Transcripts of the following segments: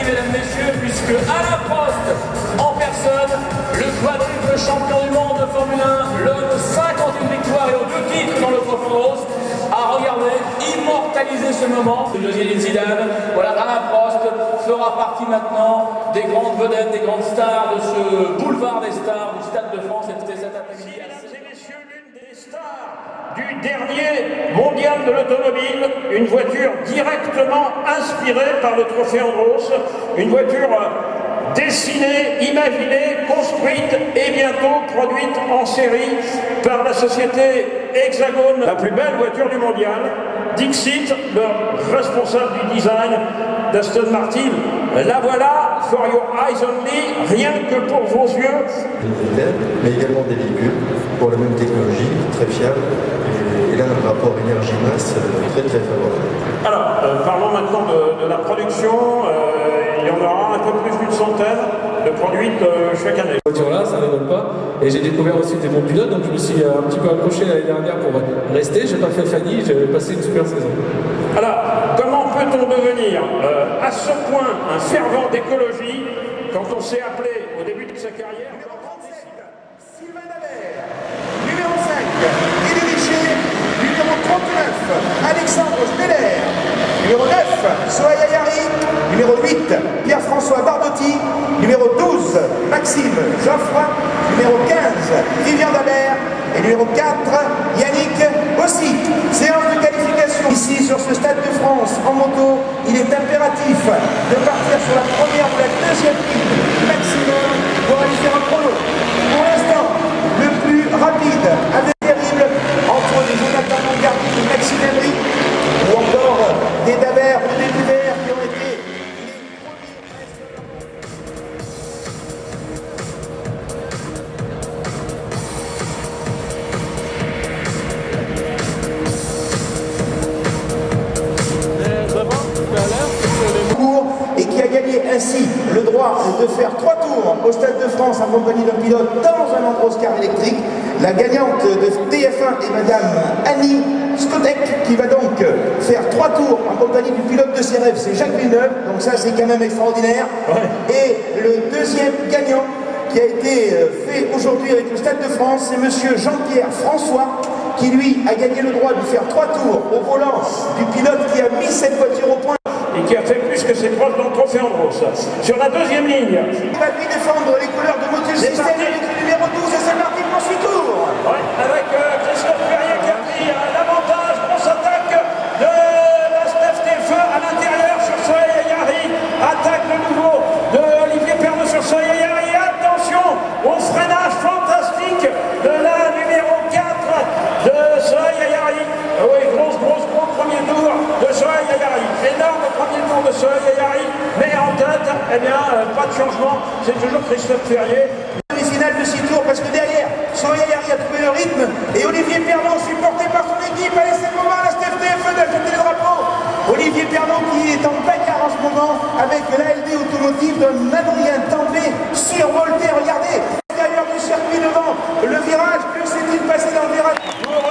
Mesdames, Messieurs, puisque Alain Prost, en personne, le quadruple champion du monde de Formule 1, l'homme de 51 victoires et aux 2 titres dans le Trofeo Rose, a regardé, immortalisé ce moment. Le Zinedine Zidane, voilà, Alain Prost fera partie maintenant des grandes vedettes, des grandes stars de ce boulevard des stars du Stade de France. Et c'était cet après-midi. Mesdames et messieurs, l'une des stars du dernier mondial de l'automobile, une voiture directement inspirée par le Trophée Andros, une voiture dessinée, imaginée, construite et bientôt produite en série par la société Hexagone, la plus belle voiture du mondial. Dixit, le responsable du design d'Aston Martin. La voilà, for your eyes only, rien que pour vos yeux. Mais également des véhicules pour la même technologie, très fiable. Et là, un rapport énergie-masse très très favorable. Alors, parlons maintenant de la production. Il y en aura un peu plus d'une centaine de produites chaque année. Cette voiture-là, ça ne rigole pas. Et j'ai découvert aussi des bons pilotes, donc je me suis un petit peu accroché l'année dernière pour rester. J'ai pas fait Fanny, j'ai passé une super saison. Alors, comment peut-on devenir à ce point un fervent d'écologie quand on s'est appelé au début de sa carrière Numéro 37, Sylvain Dabert. Numéro 5, Guy Richer. Numéro 39, Alexandre Steller. Numéro 9, Sohail Ayari. Numéro 8, Pierre-François Bardotti. Numéro 12, Maxime Joffre. Numéro 15, Vivian Dabert. Et numéro 4, Yannick aussi. Séance de qualification ici sur ce Stade de France en moto. Il est impératif de partir sur la première ou la deuxième ligne maximum pour aller faire un chrono. Pour l'instant, le plus rapide avec terrible entre les Jonathan Mongardi et Maxime Henry ou encore des Dabert ou des Duvert qui ont été et qui a gagné ainsi le droit de faire 3 tours au Stade de France en compagnie d'un pilote dans un Androscar électrique. La gagnante de TF1 est Madame Annie Skotek qui va donc faire 3 tours en compagnie du pilote de ses rêves, c'est Jacques Villeneuve, donc ça c'est quand même extraordinaire. Ouais. Et le deuxième gagnant qui a été fait aujourd'hui avec le Stade de France, c'est Monsieur Jean-Pierre François qui lui a gagné le droit de faire 3 tours au volant du pilote qui a mis cette voiture au point. Et qui a fait plus que ses preuves dans le Trophée Andros. Sur la deuxième ligne, il va lui défendre les couleurs de Motus System avec le numéro 12 et c'est parti pour 8 tours. Ouais, avec Christophe Perrier qui a pris l'avantage. Grosse attaque de la Steph TF1 à l'intérieur sur Sohail Ayari. Attaque de nouveau de Olivier Pernot sur Sohail Ayari. Attention au freinage fantastique de la numéro 4 de Sohail Ayari. Oui, gros premier tour de Sohail Ayari. Énorme premier tour de Sohail Ayari, mais en tête, eh bien, pas de changement, c'est toujours Christophe Ferrier. Les finales de 6 tours, parce que derrière, Sohail Ayari a trouvé le rythme, et Olivier Pernot, supporté par son équipe, a laissé le moment à la Steph TF1 d'ajouter le drapeau. Olivier Pernot qui est en bagarre en ce moment avec l'ALD automotive d'un Adrien Tambay survolté, regardez, l'extérieur du circuit devant le virage, que s'est-il passé dans le virage? Pour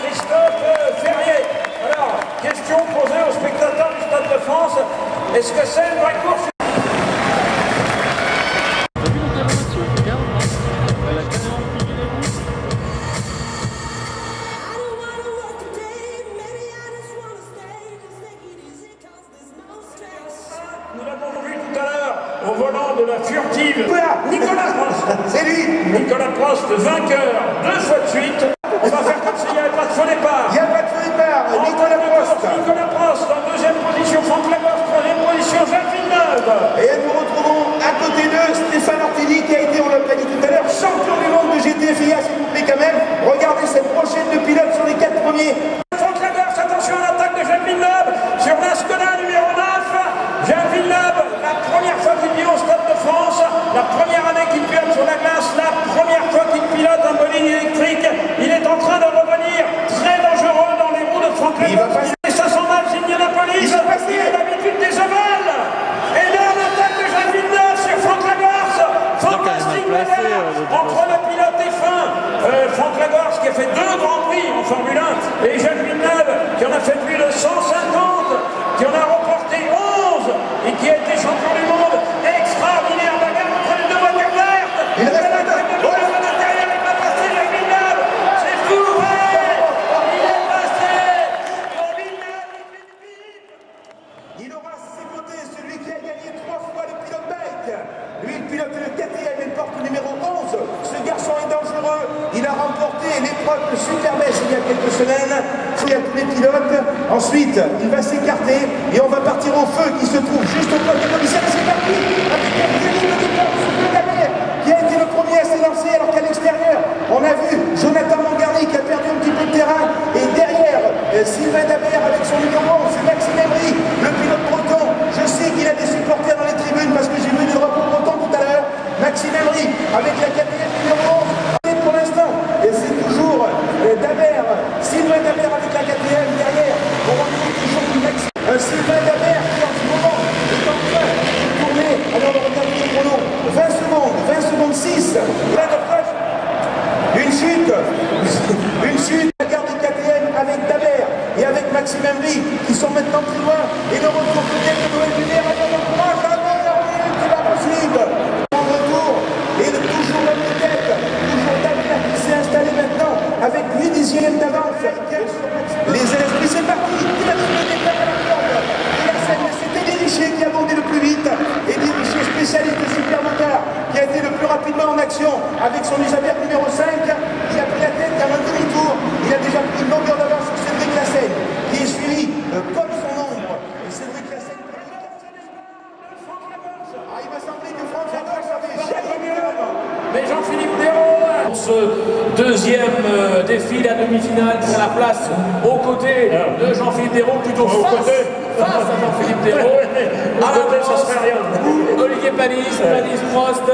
Christophe Ferrier. Alors, question posée aux spectateurs du Stade de France, est-ce que c'est une vraie course? Nous l'avons vu tout à l'heure au volant de la furtive Nicolas Prost. C'est lui. Nicolas Prost, vainqueur 2 fois de suite. On va faire comme s'il n'y avait pas de faux départ. Il n'y a pas de feu départ, Nicolas Prost. Nicolas Prost en deuxième position, Franck Leboeuf, troisième position, Jacques Villeneuve. Et nous retrouvons à côté d'eux Stéphane Artini qui a été, on l'a pas dit tout à l'heure, champion du monde de GTFIA, s'il vous plaît quand même. Regardez cette prochaine de pilotes sur les 4 premiers. Franck Leboeuf, attention à l'attaque de Jacques Villeneuve sur la Skoda numéro 9. Jacques Villeneuve, la première fois qu'il l'épreuve de Superbest il y a quelques semaines, il y a tous les pilotes. Ensuite, il va s'écarter et on va partir au feu qui se trouve juste au poste du commissaire. Et c'est parti avec un terrible départ de Sylvain Dabert qui a été le premier à s'élancer, alors qu'à l'extérieur, on a vu Jonathan Mangarny qui a perdu un petit peu de terrain. Et derrière, Sylvain Dabert avec son numéro 11, c'est Maxime Emery, le pilote breton. Je sais qu'il a des supporters dans les tribunes parce que j'ai vu le drapeau breton tout à l'heure. Maxime Emery avec la KTM numéro 11 pour l'instant. Et c'est toujours Dabert, Sylvain Dabert avec la KTM derrière. On retrouve toujours Maxime. Sylvain Dabert qui en ce moment est en train de tourner. Alors on va regarder le chrono. 20 secondes 6. Une chute. La garde des KTM avec Dabert et avec Maxime Emery qui sont maintenant plus loin. Et le retour peut-être de Noël Lumière. Alors on courage à Dabert qui va poursuivre. Et de toujours la tête, toujours Dabert qui s'est installé maintenant avec 8 dixièmes d'avance. Les LSP, c'est parti, il a donné le départ à la corde. Et la scène, c'était Diriché qui a bondé le plus vite. Et Diriché, spécialiste de Supermotard, qui a été le plus rapidement en action avec son Isabelle numéro 5. Il a pris la tête dans un demi-tour. Il a déjà pris une longueur d'avance sur Cédric Lassaigne, qui est suivi comme son ombre. Et Cédric Lassaigne. Ah, il m'a semblé que Franck Jadot avait jamais mieux. Mais Jean-Philippe Dérault, pour ce deuxième défi, la demi-finale, qui a la place aux côtés de Jean-Philippe Dérault, plutôt face à Jean-Philippe Dérault. À la Prost, Olivier Panis, Prost,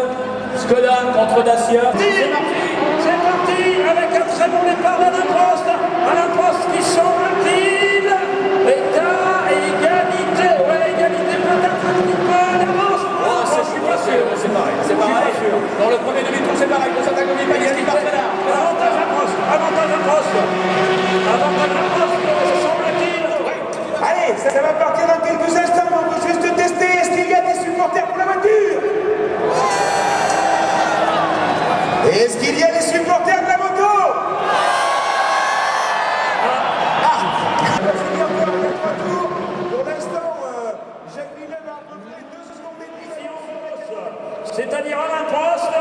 Skoda contre Dacia. C'est parti avec un très bon départ d'Alain Prost. Alain Prost qui semble-t-il est à égalité. Ouais, égalité peut-être un petit peu d'avance. Oh, ça, je suis pas sûr, c'est pareil. C'est pareil. Dans le premier demi-tour, c'est pareil. Pour certains Olivier Panis qui part très large. Avantage à Prost. Avantage à Prost. Avantage à Prost, semble-t-il. Allez, ça va partir dans quelques instants. On peut juste tester. Est-ce qu'il y a des supporters pour la voiture? Est-ce qu'il y a des supporters de la moto? Pour l'instant, Jacques Villeneuve a un peu plus de 2 secondes d'émission. C'est-à-dire Alain Prost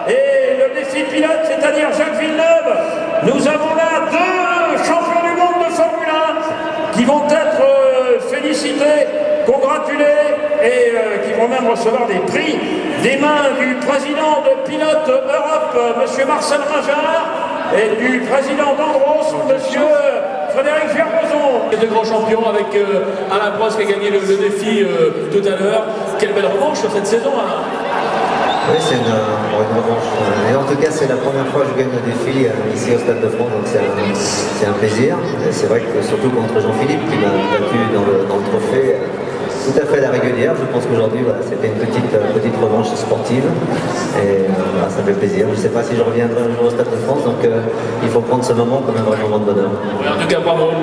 et le défi pilote, c'est-à-dire Jacques Villeneuve. Nous avons là 2 champions du monde de Formule 1 qui vont être félicités, congratulés et qui vont même recevoir des prix des mains du président de Pilote Europe, M. Marcel Ringard, et du président d'Andros, M. Frédéric Gerboson. Les 2 grands champions avec Alain Prost qui a gagné le défi tout à l'heure. Quelle belle revanche sur cette saison, Alain. Oui, c'est une revanche. Et en tout cas, c'est la première fois que je gagne le défi ici au Stade de France, donc c'est un plaisir. Et c'est vrai que surtout contre Jean-Philippe qui m'a battu dans le trophée tout à fait à la régulière. Je pense qu'aujourd'hui, voilà, c'était une petite revanche sportive. Et voilà, ça fait plaisir. Je ne sais pas si je reviendrai un jour au Stade de France, donc il faut prendre ce moment comme un vrai moment de bonheur. Ouais, en tout cas, bravo.